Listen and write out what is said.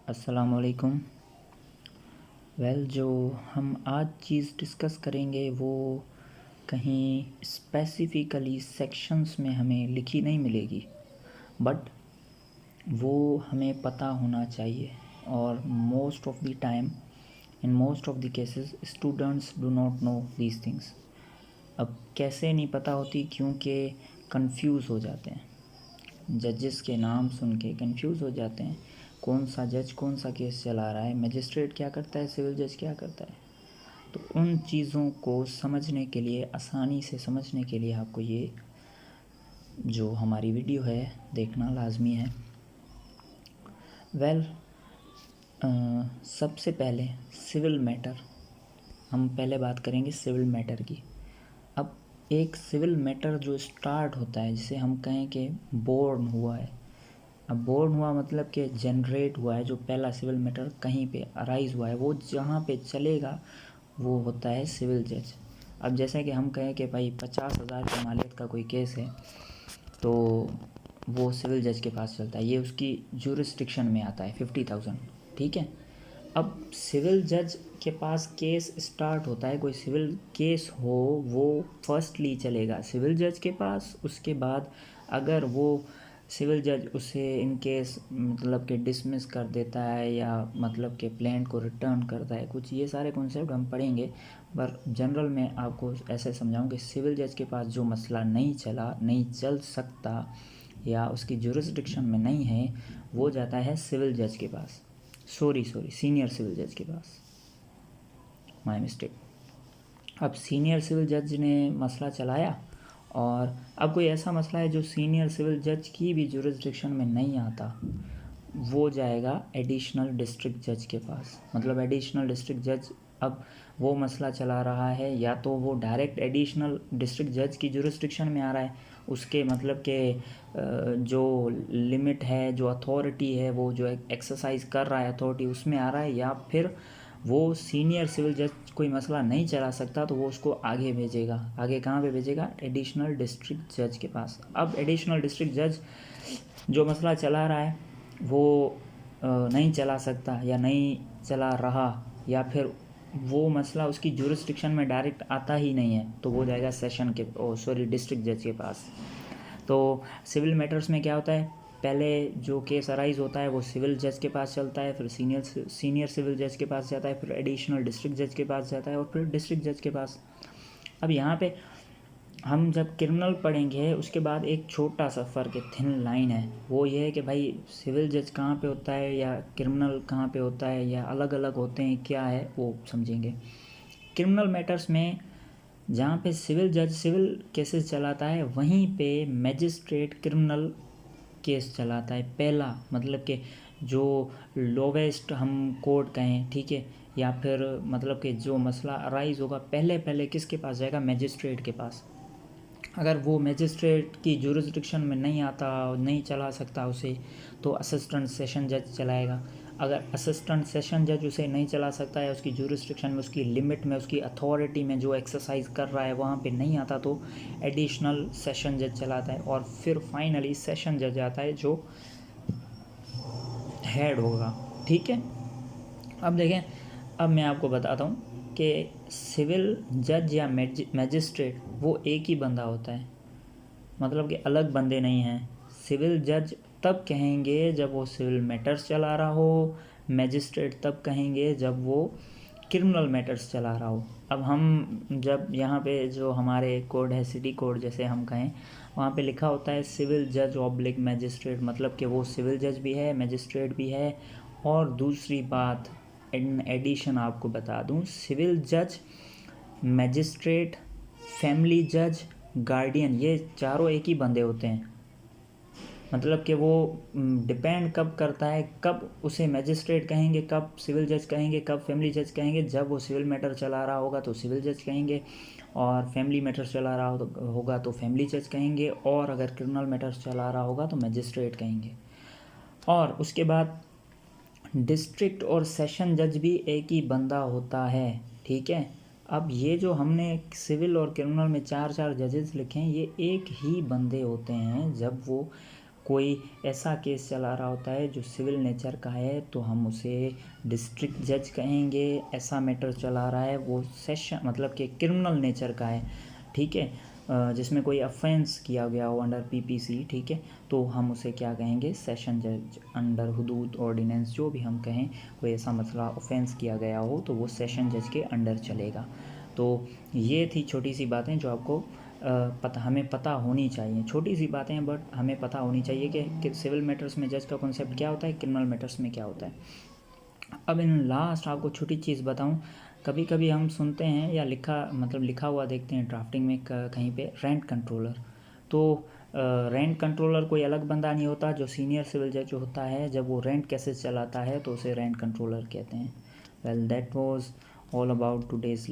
अस्सलामुअलैकुम। जो हम आज चीज़ डिस्कस करेंगे वो कहीं स्पेसिफ़िकली सेक्शंस में हमें लिखी नहीं मिलेगी, बट वो हमें पता होना चाहिए। और most of the time, in most of the cases, students do not know these things. अब कैसे नहीं पता होती? क्योंकि कंफ्यूज हो जाते हैं, जजेस के नाम सुन के कंफ्यूज हो जाते हैं। कौन सा जज कौन सा केस चला रहा है, मजिस्ट्रेट क्या करता है, सिविल जज क्या करता है। तो उन चीज़ों को समझने के लिए, आसानी से समझने के लिए, आपको ये जो हमारी वीडियो है देखना लाजमी है। सबसे पहले सिविल मैटर, हम पहले बात करेंगे सिविल मैटर की। अब एक सिविल मैटर जो स्टार्ट होता है, जिसे हम कहें कि बोर्न हुआ है। अब बोर्न हुआ मतलब कि जनरेट हुआ है, जो पहला सिविल मैटर कहीं पे अराइज हुआ है, वो जहाँ पे चलेगा वो होता है सिविल जज। अब जैसे कि हम कहें कि भाई 50,000 की मालियत का कोई केस है, तो वो सिविल जज के पास चलता है, ये उसकी जुरिस्डिक्शन में आता है 50,000, ठीक है। अब सिविल जज के पास केस स्टार्ट होता है, कोई सिविल केस हो, वो फर्स्टली चलेगा सिविल जज के पास। उसके बाद अगर वो सिविल जज उसे इन केस मतलब कि डिसमिस कर देता है, या मतलब कि प्लेंट को रिटर्न करता है, कुछ ये सारे कॉन्सेप्ट हम पढ़ेंगे। पर जनरल में आपको ऐसे समझाऊँ कि सिविल जज के पास जो मसला नहीं चल सकता, या उसकी जुरिस्डिक्शन में नहीं है, वो जाता है सिविल जज के पास। सॉरी सीनियर सिविल जज के पास, माय मिस्टेक। अब सीनियर सिविल जज ने मसला चलाया, और अब कोई ऐसा मसला है जो सीनियर सिविल जज की भी जुरिस्डिक्शन में नहीं आता, वो जाएगा एडिशनल डिस्ट्रिक्ट जज के पास। मतलब एडिशनल डिस्ट्रिक्ट जज अब वो मसला चला रहा है, या तो वो डायरेक्ट एडिशनल डिस्ट्रिक्ट जज की जुरिस्डिक्शन में आ रहा है, उसके मतलब के जो लिमिट है, जो अथॉरिटी है, वो जो एक्सरसाइज कर रहा है अथॉरिटी, उसमें आ रहा है, या फिर वो सीनियर सिविल जज कोई मसला नहीं चला सकता, तो वो उसको आगे भेजेगा। आगे कहाँ पे भेजेगा? एडिशनल डिस्ट्रिक्ट जज के पास। अब एडिशनल डिस्ट्रिक्ट जज जो मसला चला रहा है वो नहीं चला सकता, या नहीं चला रहा, या फिर वो मसला उसकी जुरिस्डिक्शन में डायरेक्ट आता ही नहीं है, तो वो जाएगा डिस्ट्रिक्ट जज के पास। तो सिविल मैटर्स में क्या होता है? पहले जो केस अराइज होता है वो सिविल जज के पास चलता है, फिर सीनियर सिविल जज के पास जाता है, फिर एडिशनल डिस्ट्रिक्ट जज के पास जाता है, और फिर डिस्ट्रिक्ट जज के पास। अब यहाँ पे हम जब क्रिमिनल पढ़ेंगे, उसके बाद एक छोटा सा फ़र्क है, थिन लाइन है, वो ये है कि भाई सिविल जज कहाँ पे होता है, या क्रिमिनल कहाँ पे होता है, या अलग अलग होते हैं, क्या है वो समझेंगे। क्रिमिनल मैटर्स में जहाँ पे सिविल जज सिविल केसेस चलाता है, वहीं पे मैजिस्ट्रेट क्रिमिनल केस चलाता है। पहला मतलब कि जो लोवेस्ट हम कोर्ट कहें, ठीक है, या फिर मतलब कि जो मसला अराइज होगा, पहले किसके पास जाएगा? मैजिस्ट्रेट के पास। अगर वो मैजिस्ट्रेट की जुरिस्डिक्शन में नहीं आता, नहीं चला सकता उसे, तो असिस्टेंट सेशन जज चलाएगा। अगर असिस्टेंट सेशन जज उसे नहीं चला सकता है, उसकी जुरिस्डिक्शन में, उसकी लिमिट में, उसकी अथॉरिटी में जो एक्सरसाइज कर रहा है वहाँ पे नहीं आता, तो एडिशनल सेशन जज चलाता है। और फिर फाइनली सेशन जज आता है, जो हेड होगा, ठीक है। अब देखें, अब मैं आपको बताता हूँ कि सिविल जज या मैजिस्ट्रेट वो एक ही बंदा होता है, मतलब कि अलग बंदे नहीं हैं। सिविल जज तब कहेंगे जब वो सिविल मैटर्स चला रहा हो, मैजिस्ट्रेट तब कहेंगे जब वो क्रिमिनल मैटर्स चला रहा हो। अब हम जब यहाँ पे जो हमारे कोड है, सिटी कोड जैसे हम कहें, वहाँ पे लिखा होता है सिविल जज ऑब्लिक मैजिस्ट्रेट, मतलब कि वो सिविल जज भी है, मैजिस्ट्रेट भी है। और दूसरी बात, इन एडिशन आपको बता दूँ, सिविल जज, मैजिस्ट्रेट, फैमिली जज, गार्डियन, ये चारों एक ही बंदे होते हैं। मतलब कि वो डिपेंड कब करता है, कब उसे मैजिस्ट्रेट कहेंगे, कब सिविल जज कहेंगे, कब फैमिली जज कहेंगे। जब वो सिविल मैटर चला रहा होगा तो सिविल जज कहेंगे, और फैमिली मैटर चला रहा होगा तो फैमिली जज कहेंगे, और अगर क्रिमिनल मैटर्स चला रहा होगा तो मैजिस्ट्रेट कहेंगे। और उसके बाद डिस्ट्रिक्ट और सेशन जज भी एक ही बंदा होता है, ठीक है। अब ये जो हमने सिविल और क्रिमिनल में चार जजेस लिखे हैं, ये एक ही बंदे होते हैं। जब वो कोई ऐसा केस चला रहा होता है जो सिविल नेचर का है तो हम उसे डिस्ट्रिक्ट जज कहेंगे। ऐसा मैटर चला रहा है वो सेशन मतलब कि क्रिमिनल नेचर का है, ठीक है, जिसमें कोई अफेंस किया गया हो अंडर पीपीसी, ठीक है, तो हम उसे क्या कहेंगे, सेशन जज अंडर हुदूद ऑर्डिनेंस, जो भी हम कहें, कोई ऐसा मसला ऑफेंस किया गया हो तो वो सेशन जज के अंडर चलेगा। तो ये थी छोटी सी बातें जो आपको हमें पता होनी चाहिए। छोटी सी बातें हैं बट हमें पता होनी चाहिए कि सिविल मैटर्स में जज का कॉन्सेप्ट क्या होता है, क्रिमिनल मैटर्स में क्या होता है। अब इन लास्ट आपको छोटी चीज़ बताऊं, कभी कभी हम सुनते हैं या लिखा हुआ देखते हैं ड्राफ्टिंग में कहीं पे रेंट कंट्रोलर। तो रेंट कंट्रोलर कोई अलग बंदा नहीं होता, जो सीनियर सिविल जज होता है जब वो रेंट केसेस चलाता है तो उसे रेंट कंट्रोलर कहते हैं। Well that was all about today's